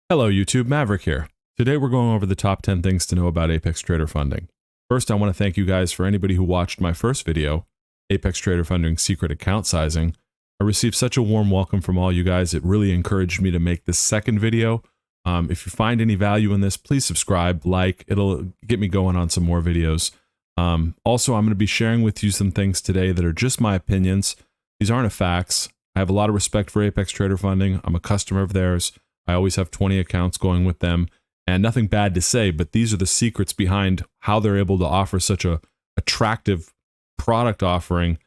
Hello YouTube, Maverick here. Today we're going over the top 10 things to know about Apex Trader Funding. First, I want to thank you guys for anybody who watched my first video, Apex Trader Funding Secret Account Sizing. I received such a warm welcome from all you guys. It really encouraged me to make this second video. If you find any value in this, please subscribe, like, it'll get me going on some more videos. Also, I'm going to be sharing with you some things today that are just my opinions. These aren't facts. I have a lot of respect for Apex Trader Funding. I'm a customer of theirs. I always have 20 accounts going with them, and nothing bad to say, but these are the secrets behind how they're able to offer such a attractive product offering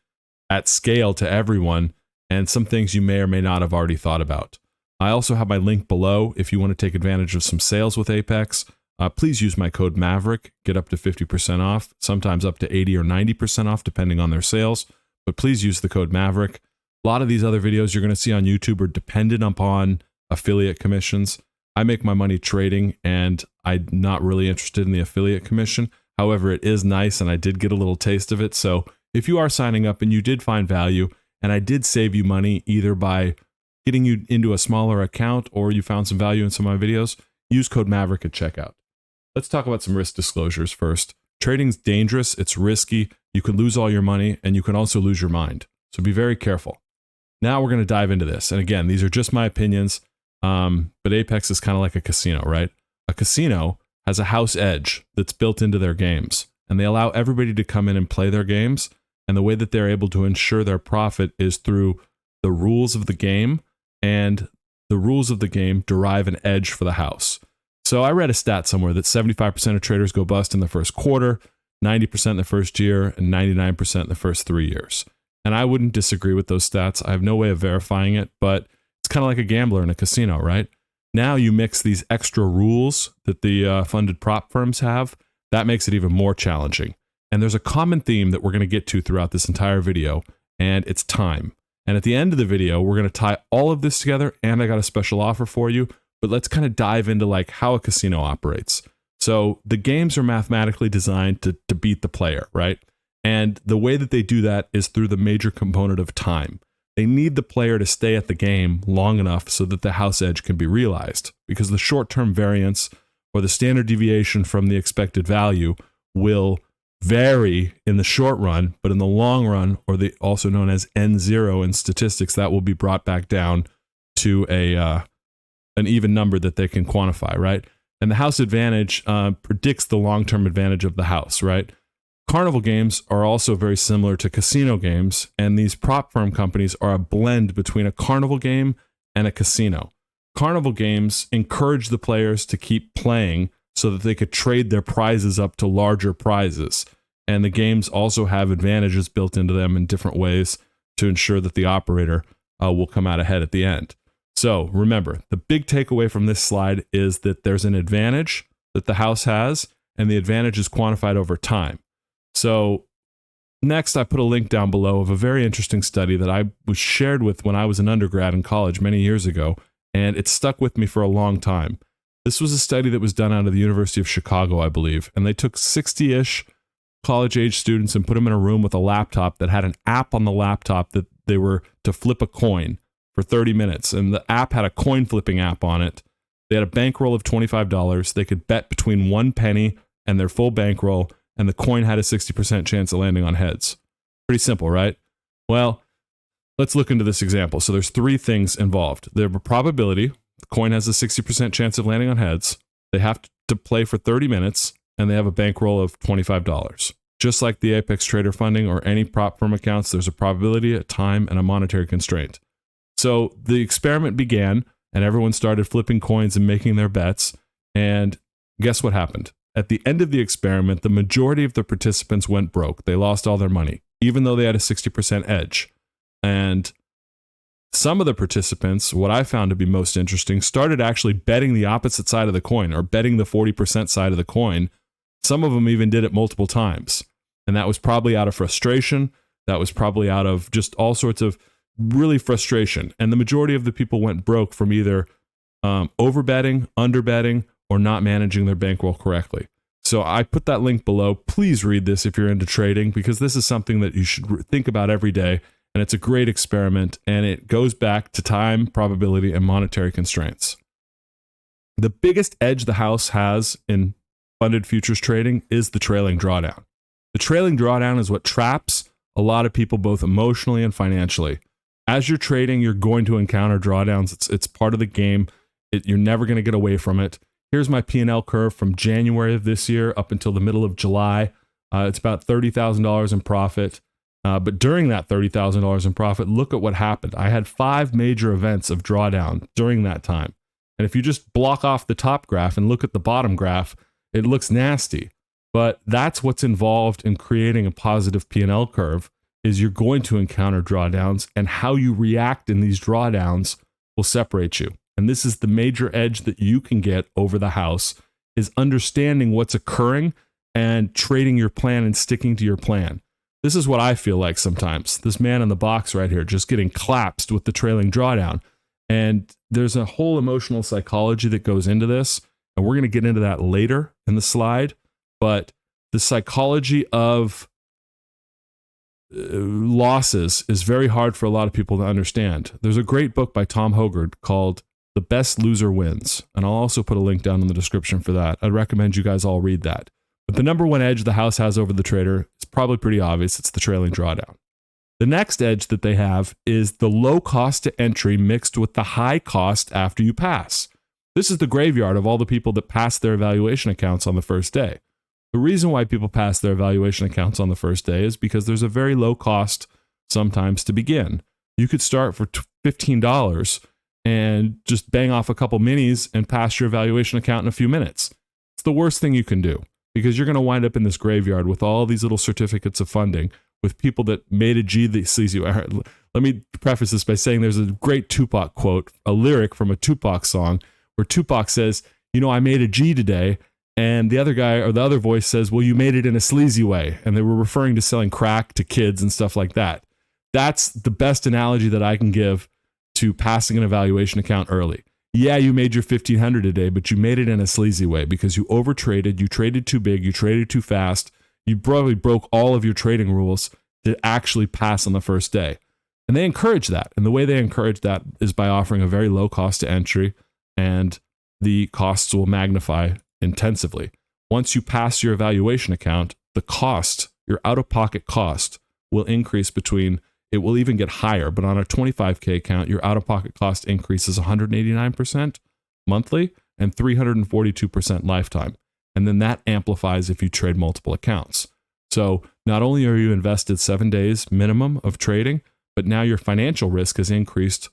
at scale to everyone, and some things you may or may not have already thought about. I also have my link below if you want to take advantage of some sales with Apex. Please use my code Maverick, get up to 50% off, sometimes up to 80 or 90% off depending on their sales, but please use the code Maverick. A lot of these other videos you're going to see on YouTube are dependent upon affiliate commissions. I make my money trading, and I'm not really interested in the affiliate commission. However, it is nice, and I did get a little taste of it. So if you are signing up and you did find value, and I did save you money either by getting you into a smaller account or you found some value in some of my videos, use code Maverick at checkout. Let's talk about some risk disclosures first. Trading's dangerous, it's risky, you can lose all your money, and you can also lose your mind. So be very careful. Now we're going to dive into this. And again, these are just my opinions. But Apex is kind of like a casino, right? A casino has a house edge that's built into their games, and they allow everybody to come in and play their games. And the way that they're able to ensure their profit is through the rules of the game, and the rules of the game derive an edge for the house. So I read a stat somewhere that 75% of traders go bust in the first quarter, 90% in the first year, and 99% in the first 3 years. And I wouldn't disagree with those stats. I have no way of verifying it, but it's kind of like a gambler in a casino, right? Now you mix these extra rules that the funded prop firms have, that makes it even more challenging. And there's a common theme that we're going to get to throughout this entire video, and it's time. And at the end of the video, we're going to tie all of this together, and I got a special offer for you, but let's kind of dive into like how a casino operates. So the games are mathematically designed to beat the player, right? And the way that they do that is through the major component of time. They need the player to stay at the game long enough so that the house edge can be realized, because the short-term variance or the standard deviation from the expected value will vary in the short run, but in the long run, or the also known as N0 in statistics, that will be brought back down to an even number that they can quantify, right? And the house advantage predicts the long-term advantage of the house, right? Carnival games are also very similar to casino games, and these prop firm companies are a blend between a carnival game and a casino. Carnival games encourage the players to keep playing so that they could trade their prizes up to larger prizes, and the games also have advantages built into them in different ways to ensure that the operator will come out ahead at the end. So remember, the big takeaway from this slide is that there's an advantage that the house has, and the advantage is quantified over time. So next, I put a link down below of a very interesting study that I was shared with when I was an undergrad in college many years ago, and it stuck with me for a long time. This was a study that was done out of the University of Chicago, I believe, and they took 60-ish college-age students and put them in a room with a laptop that had an app on the laptop that they were to flip a coin for 30 minutes, and the app had a coin flipping app on it. They had a bankroll of $25. They could bet between 1 penny and their full bankroll, and the coin had a 60% chance of landing on heads. Pretty simple, right? Well, let's look into this example. So there's 3 things involved. There's a probability. The coin has a 60% chance of landing on heads. They have to play for 30 minutes, and they have a bankroll of $25. Just like the Apex Trader Funding or any prop firm accounts, there's a probability, a time, and a monetary constraint. So the experiment began, and everyone started flipping coins and making their bets, and guess what happened? At the end of the experiment, the majority of the participants went broke. They lost all their money, even though they had a 60% edge. And some of the participants, what I found to be most interesting, started actually betting the opposite side of the coin, or betting the 40% side of the coin. Some of them even did it multiple times. And that was probably out of frustration. That was probably out of just all sorts of really frustration. And the majority of the people went broke from either overbetting, underbetting, or not managing their bankroll correctly. So I put that link below. Please read this if you're into trading, because this is something that you should think about every day, and it's a great experiment, and it goes back to time, probability, and monetary constraints. The biggest edge the house has in funded futures trading is the trailing drawdown. The trailing drawdown is what traps a lot of people both emotionally and financially. As you're trading, you're going to encounter drawdowns. It's part of the game. You're never going to get away from it. Here's my P&L curve from January of this year up until the middle of July. It's about $30,000 in profit. But during that $30,000 in profit, look at what happened. I had 5 major events of drawdown during that time. And if you just block off the top graph and look at the bottom graph, it looks nasty. But that's what's involved in creating a positive P&L curve, is you're going to encounter drawdowns, and how you react in these drawdowns will separate you. And this is the major edge that you can get over the house, is understanding what's occurring and trading your plan and sticking to your plan. This is what I feel like sometimes. This man in the box right here just getting collapsed with the trailing drawdown. And there's a whole emotional psychology that goes into this, and we're going to get into that later in the slide. But the psychology of losses is very hard for a lot of people to understand. There's a great book by Tom Hogarth called The Best Loser Wins, and I'll also put a link down in the description for that. I'd recommend you guys all read that. But the number one edge the house has over the trader is probably pretty obvious. It's the trailing drawdown. The next edge that they have is the low cost to entry mixed with the high cost after you pass. This is the graveyard of all the people that pass their evaluation accounts on the first day. The reason why people pass their evaluation accounts on the first day is because there's a very low cost sometimes to begin. You could start for $15 and just bang off a couple minis and pass your evaluation account in a few minutes. It's the worst thing you can do, because you're going to wind up in this graveyard with all these little certificates of funding with people that made a G that sees you. Let me preface this by saying there's a great Tupac quote, a lyric from a Tupac song, where Tupac says, you know, I made a G today. And the other guy, or the other voice, says, well, you made it in a sleazy way. And they were referring to selling crack to kids and stuff like that. That's the best analogy that I can give to passing an evaluation account early. Yeah, you made your 1,500 a day, but you made it in a sleazy way because you overtraded, you traded too big, you traded too fast. You probably broke all of your trading rules to actually pass on the first day. And they encourage that. And the way they encourage that is by offering a very low cost to entry, and the costs will magnify intensively. Once you pass your evaluation account, the cost, your out-of-pocket cost, will increase it will even get higher, but on a 25K account, your out-of-pocket cost increases 189% monthly and 342% lifetime. And then that amplifies if you trade multiple accounts. So not only are you invested 7 days minimum of trading, but now your financial risk has increased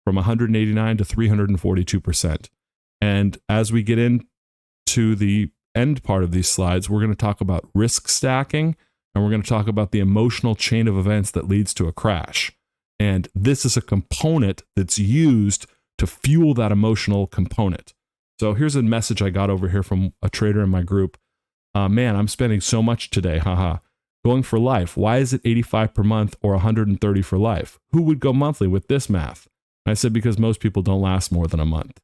from 189 to 342%. And as we get into the end part of these slides, we're going to talk about risk stacking, and we're going to talk about the emotional chain of events that leads to a crash. And this is a component that's used to fuel that emotional component. So here's a message I got over here from a trader in my group. Man, I'm spending so much today. Haha. Going for life. Why is it 85 per month or 130 for life? Who would go monthly with this math? And I said, because most people don't last more than a month.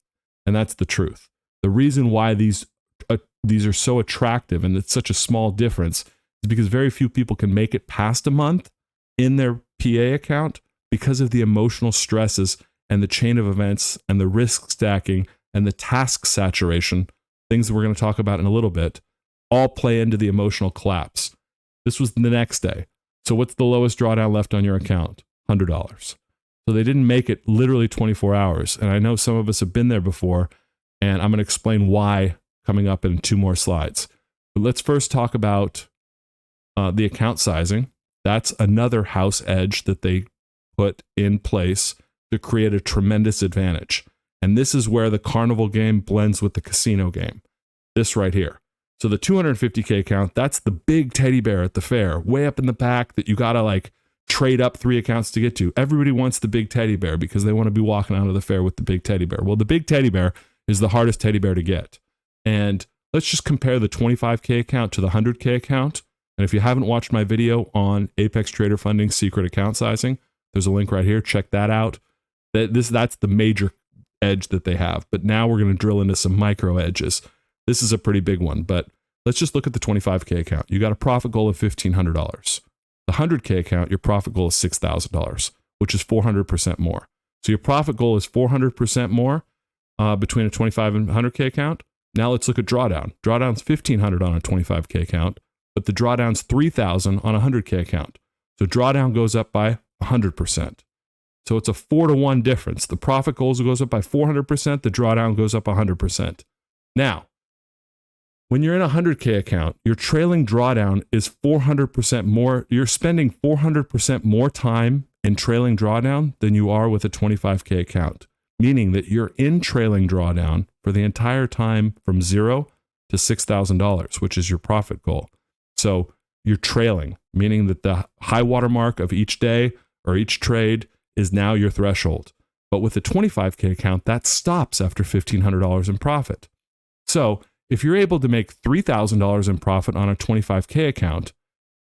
And that's the truth. The reason why these are so attractive and it's such a small difference is because very few people can make it past a month in their PA account because of the emotional stresses and the chain of events and the risk stacking and the task saturation, things that we're going to talk about in a little bit, all play into the emotional collapse. This was the next day. So what's the lowest drawdown left on your account? $100. So they didn't make it literally 24 hours. And I know some of us have been there before, and I'm going to explain why coming up in 2 more slides. But let's first talk about the account sizing. That's another house edge that they put in place to create a tremendous advantage. And this is where the carnival game blends with the casino game. This right here. So the 250K account, that's the big teddy bear at the fair, way up in the back that you got to like trade up 3 accounts to get to. Everybody wants the big teddy bear because they want to be walking out of the fair with the big teddy bear. Well, the big teddy bear is the hardest teddy bear to get. And let's just compare the 25K account to the 100K account. And if you haven't watched my video on Apex Trader Funding secret account sizing, there's a link right here. Check that out. That's the major edge that they have. But now we're going to drill into some micro edges. This is a pretty big one, but let's just look at the 25K account. You got a profit goal of $1,500. The 100K account, your profit goal is $6,000, which is 400% more. So your profit goal is 400% more, between a 25 and 100K account. Now let's look at Drawdown. Drawdown's 1,500 on a 25K account, but the Drawdown's 3,000 on a 100K account. So Drawdown goes up by 100%. So it's a 4-to-1 difference. The profit goals goes up by 400%. The Drawdown goes up 100%. Now, when you're in a 100K account, your trailing drawdown is 400% more. You're spending 400% more time in trailing drawdown than you are with a 25K account, meaning that you're in trailing drawdown for the entire time from $0 to $6,000, which is your profit goal. So you're trailing, meaning that the high water mark of each day or each trade is now your threshold. But with a 25K account, that stops after $1,500 in profit. So if you're able to make $3,000 in profit on a 25K account,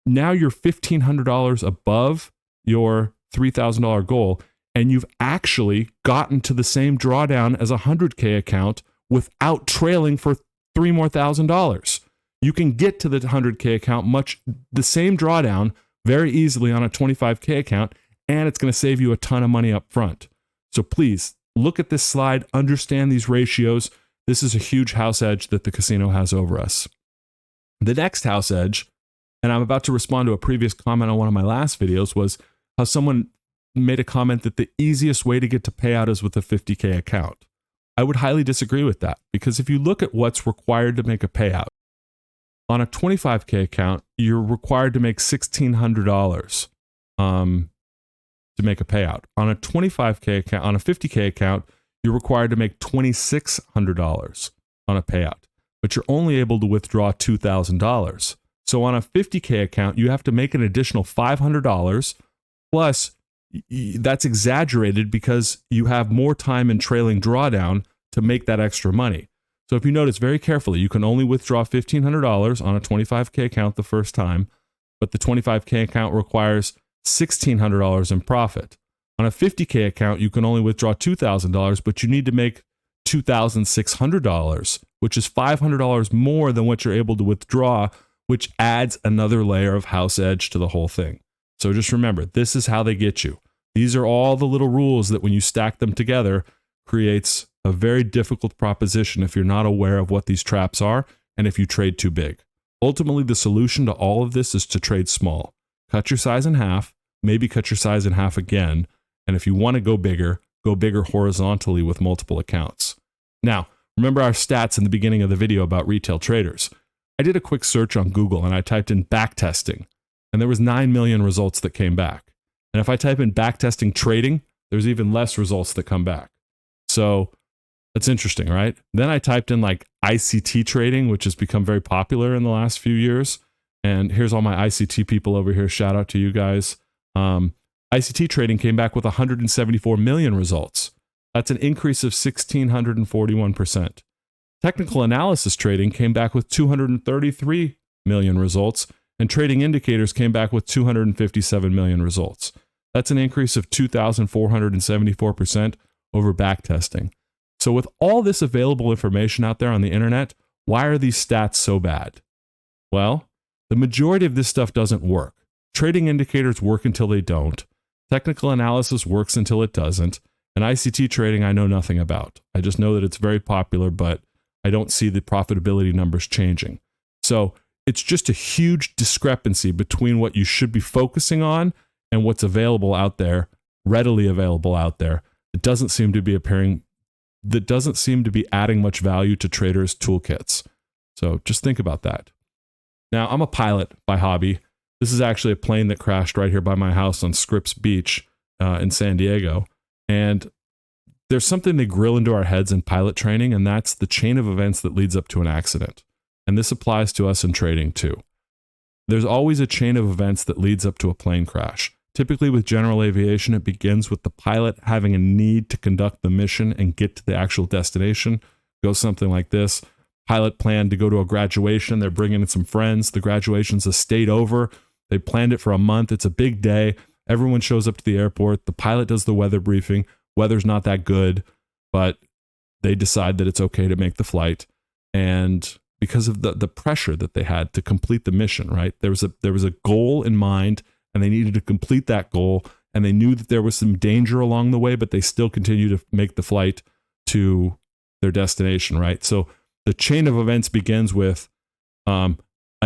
now you're $1,500 above your $3,000 goal, and you've actually gotten to the same drawdown as a 100K account without trailing for $3,000 more. You can get to the 100K account the same drawdown very easily on a 25K account, and it's going to save you a ton of money up front. So please look at this slide, understand these ratios. This is a huge house edge that the casino has over us. The next house edge, and I'm about to respond to a previous comment on one of my last videos, was how someone made a comment that the easiest way to get to payout is with a 50K account. I would highly disagree with that, because if you look at what's required to make a payout, on a 25K account, you're required to make $1,600 to make a payout. On a 25K account, on a 50K account, you're required to make $2,600 on a payout, but you're only able to withdraw $2,000. So on a 50K account, you have to make an additional $500, plus that's exaggerated because you have more time in trailing drawdown to make that extra money. So if you notice very carefully, you can only withdraw $1,500 on a 25K account the first time, but the 25K account requires $1,600 in profit. On a 50K account, you can only withdraw $2,000, but you need to make $2,600, which is $500 more than what you're able to withdraw, which adds another layer of house edge to the whole thing. So just remember, this is how they get you. These are all the little rules that when you stack them together, creates a very difficult proposition if you're not aware of what these traps are and if you trade too big. Ultimately, the solution to all of this is to trade small. Cut your size in half, maybe cut your size in half again, and if you want to go bigger horizontally with multiple accounts. Now, remember our stats in the beginning of the video about retail traders. I did a quick search on Google and I typed in backtesting, and there was 9 million results that came back. And if I type in backtesting trading, there's even less results that come back. So that's interesting, right? Then I typed in like ICT trading, which has become very popular in the last few years. And here's all my ICT people over here. Shout out to you guys. ICT trading came back with 174 million results. That's an increase of 1,641%. Technical analysis trading came back with 233 million results, and trading indicators came back with 257 million results. That's an increase of 2,474% over backtesting. So with all this available information out there on the internet, why are these stats so bad? Well, the majority of this stuff doesn't work. Trading indicators work until they don't. Technical analysis works until it doesn't. And ICT trading, I know nothing about. I just know that it's very popular, but I don't see the profitability numbers changing. So it's just a huge discrepancy between what you should be focusing on and what's available out there, readily available out there. It doesn't seem to be adding much value to traders' toolkits. So just think about that. Now, I'm a pilot by hobby. This is actually a plane that crashed right here by my house on Scripps Beach in San Diego. And there's something they grill into our heads in pilot training, and that's the chain of events that leads up to an accident. And this applies to us in trading too. There's always a chain of events that leads up to a plane crash. Typically with general aviation, it begins with the pilot having a need to conduct the mission and get to the actual destination. It goes something like this. Pilot planned to go to a graduation. They're bringing in some friends. The graduation's a state over. They planned it for a month. It's a big day. Everyone shows up to the airport. The pilot does the weather briefing. Weather's not that good, but they decide that it's okay to make the flight. And because of the pressure that they had to complete the mission, right? There was a goal in mind, and they needed to complete that goal. And they knew that there was some danger along the way, but they still continued to make the flight to their destination, right? So the chain of events begins with a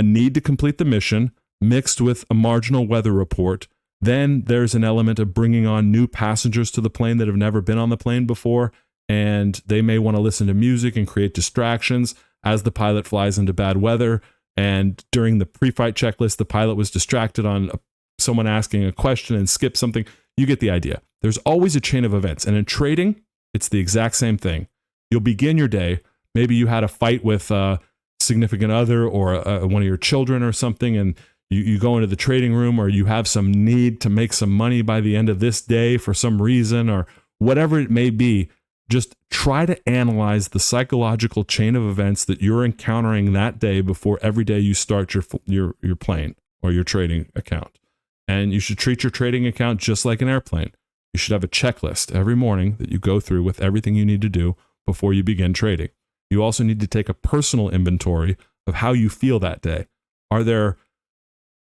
need to complete the mission mixed with a marginal weather report. Then there's an element of bringing on new passengers to the plane that have never been on the plane before, and they may want to listen to music and create distractions as the pilot flies into bad weather. And during the pre-flight checklist, the pilot was distracted on someone asking a question and skipped something. You get the idea. There's always a chain of events. And in trading, it's the exact same thing. You'll begin your day. Maybe you had a fight with a significant other or one of your children or something, and you go into the trading room, or you have some need to make some money by the end of this day for some reason, or whatever it may be. Just try to analyze the psychological chain of events that you're encountering that day before every day you start your plane or your trading account. And you should treat your trading account just like an airplane. You should have a checklist every morning that you go through with everything you need to do before you begin trading. You also need to take a personal inventory of how you feel that day. Are there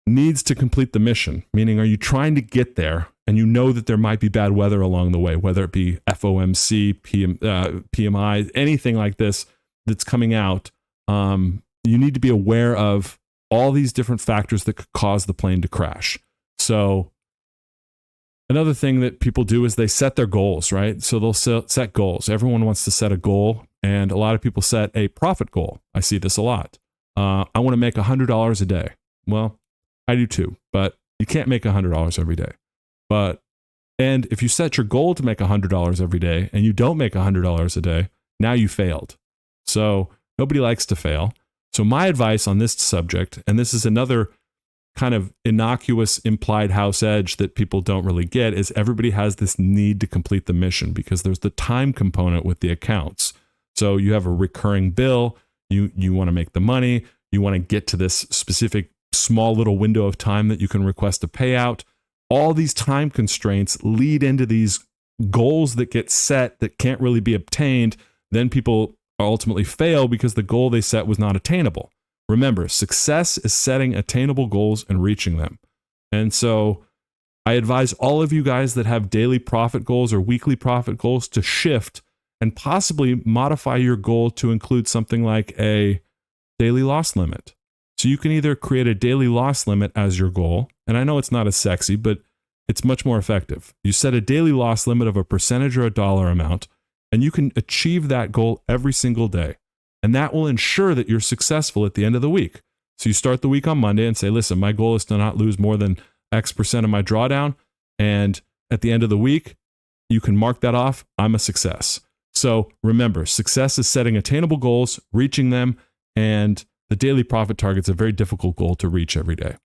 needs to complete the mission? Meaning, are you trying to get there and you know that there might be bad weather along the way, whether it be FOMC, PMI, anything like this that's coming out? You need to be aware of all these different factors that could cause the plane to crash. So another thing that people do is they set their goals, right? So they'll set goals. Everyone wants to set a goal, and a lot of people set a profit goal. I see this a lot. I want to make $100 a day. Well, I do too, but you can't make $100 every day. And if you set your goal to make $100 every day and you don't make $100 a day, now you failed. So nobody likes to fail. So my advice on this subject, and this is another kind of innocuous implied house edge that people don't really get, is everybody has this need to complete the mission because there's the time component with the accounts. So you have a recurring bill, you want to make the money, you want to get to this specific small little window of time that you can request a payout. All these time constraints lead into these goals that get set that can't really be obtained. Then people ultimately fail because the goal they set was not attainable. Remember, success is setting attainable goals and reaching them. And so I advise all of you guys that have daily profit goals or weekly profit goals to shift and possibly modify your goal to include something like a daily loss limit. So you can either create a daily loss limit as your goal, and I know it's not as sexy, but it's much more effective. You set a daily loss limit of a percentage or a dollar amount, and you can achieve that goal every single day. And that will ensure that you're successful at the end of the week. So you start the week on Monday and say, listen, my goal is to not lose more than X percent of my drawdown. And at the end of the week, you can mark that off. I'm a success. So remember, success is setting attainable goals, reaching them, and the daily profit target is a very difficult goal to reach every day.